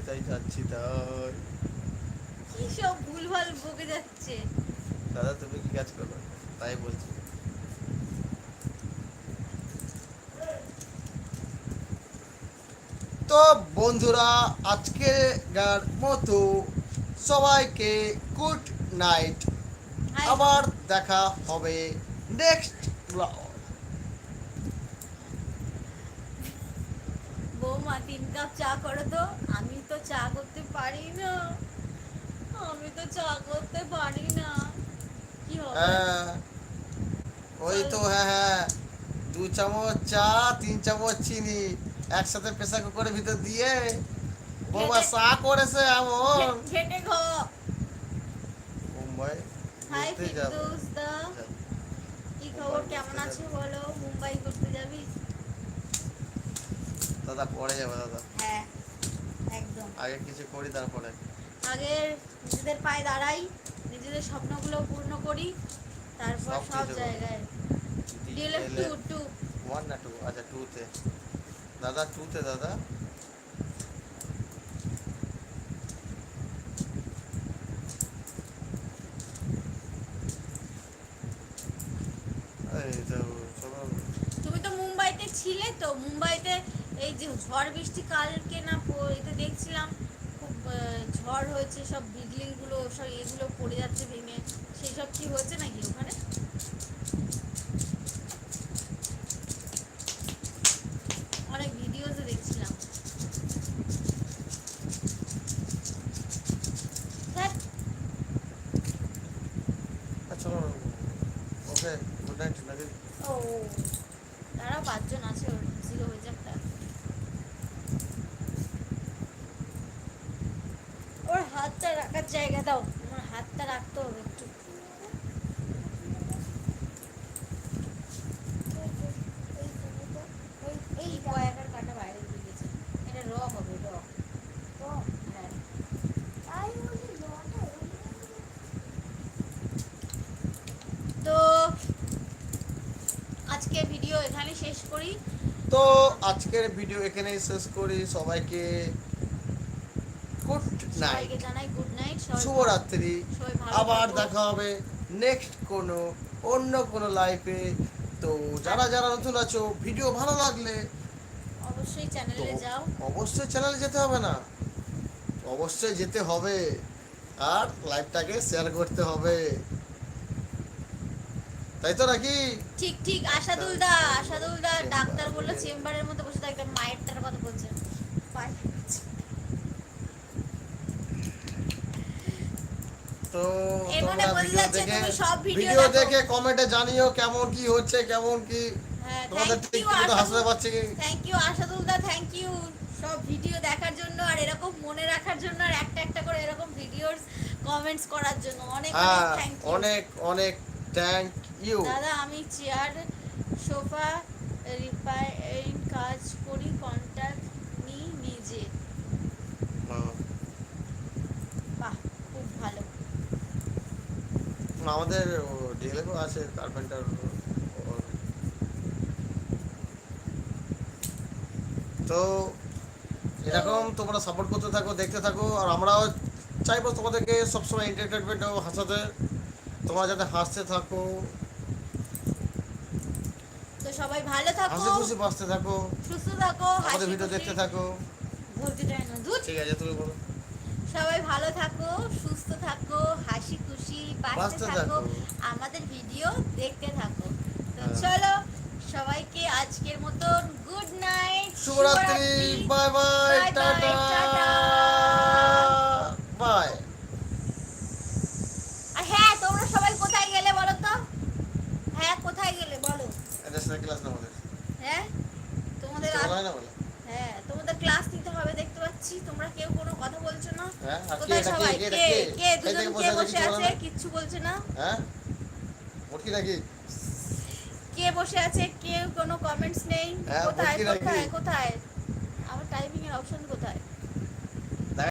তাই যাচ্ছি তাই। কি সব ভুলভাল বকে যাচ্ছে। দাদা তুমি কি কাজ করো তাই বলছি। তো বন্ধুরা আজকের মতো সবাইকে গুড নাইট। হাই আবার দেখা হবে নেক্সট ব্লগ। বৌমা 3 কাপ চা করো তো। আমি তো চা করতে পারি না। আমি তো চা করতে পারি না। কি হবে? হ্যাঁ ওই চল। তো, হ্যাঁ হ্যাঁ, 2 চামচ চা, 3 চামচ চিনি একসাথে প্রেসার কুকারের ভিতর দিয়ে বৌমা ঘেটে চা করেছে এমন। ঘেটে খো। মুম্বাই হাই ঘুরতে যাবে। ফিরদৌস দা। যাবে, কি মুম্বাই খবর, কেমন ঘুরতে আছো যাবে। বলো? মুম্বাই ঘুরতে যাবি? দাদা পরে যাবে দাদা, হ্যাঁ, একদম। আগে কিছু করি তারপরে। আগে নিজেদের পায়ে দাঁড়াই, নিজেদের স্বপ্নগুলো পূর্ণ করি, তারপর সব সব কিছু করো। জায়গায়। DLF DLA two two. 1 না 2? আচ্ছা 2-তে দাদা, 2-তে দাদা। এই তো চলো। তুমি তো মুম্বাইতে ছিলে, তো মুম্বাইতে এই যে ঝড় বৃষ্টি কালকে না এতে দেখছিলাম, খুব ঝড় হয়েছে, সব বিল্ডিং গুলো সব এগুলো পড়ে যাচ্ছে ভেঙে। সেই সব কি হয়েছে নাকি ওখানে? অনেক ভিডিওতে দেখছিলাম। ধ্যাৎ, চলো, ওকে, গুড নাইট নাকি? ও তারা 5 জন আছে, ওর জিরো হয়ে যাক তার। ওর হাতটা রাখার জায়গা দাও, আমার হাতটা রাখতে হবে একটু। এই কয়েকার কাটা বাইরে দিয়ে গেছে। এটা র হবে, র। হ্যাঁ। তো আজকে ভিডিও এখানে শেষ করি। তো আজকের ভিডিও এখানেই শেষ করি। সবাইকে গুড নাইট, সবাইকে জানাই গুড নাইট। শুভরাত্রি। সবাই ভালো আবার থাকো। দেখা হবে নেক্সট কোনো অন্য কোনো লাইফে। তো আর যারা যারা নতুন আছো, ভিডিও ভালো লাগলে অবশ্যই তো চ্যানেলে যাও। অবশ্যই চ্যানেলে যেতে হবে না, অবশ্যই যেতে হবে, আর লাইভটাকে শেয়ার করতে হবে, তাই তো নাকি? ঠিক ঠিক। আশাদুল দা ডাক্তার বললো চেম্বারের মধ্যে বসে থাকতে। মায়েরটার কথা বলছেন। তো এর মানে তোমরা বোঝা ভিডিও যাচ্ছে দেখে, তুমি সব ভিডিও ভিডিও দেখো। দেখে কমেন্টে জানিও কেমন কি হচ্ছে, কেমন কি হ্যাঁ, তোমাদের থ্যাংক ঠিক ইউ মতো হাসতে আশাদুল। পারছে কি। থ্যাংক ইউ আশাদুল দা, থ্যাংক ইউ সব ভিডিও দেখার জন্য, আর এরকম মনে রাখার জন্য, আর একটা একটা করে এরকম ভিডিওর কমেন্টস করার জন্য অনেক অনেক হ্যাঁ, থ্যাংক ইউ। অনেক অনেক থ্যাংক ইউ। দাদা আমি চেয়ার, সোফা রিপেয়ারিং কাজ করি, কন্ট্রাক্ট নিই নিজে। বাহ, খুব ভালো। আমাদের ডিএলএফও আছে কার্পেন্টার। তো তো এরকম তোমরা সাপোর্ট করতে থাকো, দেখতে থাকো, আর আমরাও চাইবো তোমাদেরকে সবসময় এন্টারটেনমেন্ট ও হাসাতে, তোমরা যাতে হাসতে থাকো, তো সবাই ভালো থাকো, হাসি খুশি বাঁচতে থাকো, সুস্থ থাকো, আমাদের হাসি ভিডিও খুশি। দেখতে থাকো। বলতে চাই না, ধুর। ঠিক আছে, তুমি বলো। সবাই ভালো থাকো, সুস্থ থাকো, হাসি খুশি বাঁচতে বাঁচতে থাকো, থাকো। আমাদের ভিডিও দেখতে থাকো। তো হ্যাঁ। চলো, সবাইকে আজকের মতন গুড নাইট, শুভরাত্রি, bye bye, bye bye, tata, tata. Bye. আর হ্যাঁ, তোমরা সবাই কোথায় গেলে বলো তো? হ্যাঁ, কোথায় গেলে বলো? এটা সেকেন্ড ক্লাস না আমাদের, হ্যাঁ, তোমাদের কিছু বলা হয় না বলে। হ্যাঁ, তোমাদের ক্লাস নিতে হবে, দেখতে পাচ্ছি তোমরা কেউ কোনো কথা বলছো না। হ্যাঁ, আর কে কোথায় এটা, সবাই? এটা কে কে? কে এই দুজন থেকে কে বসে বসে আছে, কিছু বলে আছে, না। কিচ্ছু বলছে না। হ্যাঁ, মুটকি নাকি? কে বসে আছে, কেউ কোনো কমেন্টস নেই। হ্যাঁ, কোথায় বলছি নাকি? কোথায় কোথায়? আমার টাইপিং এর অপশন কোথায়?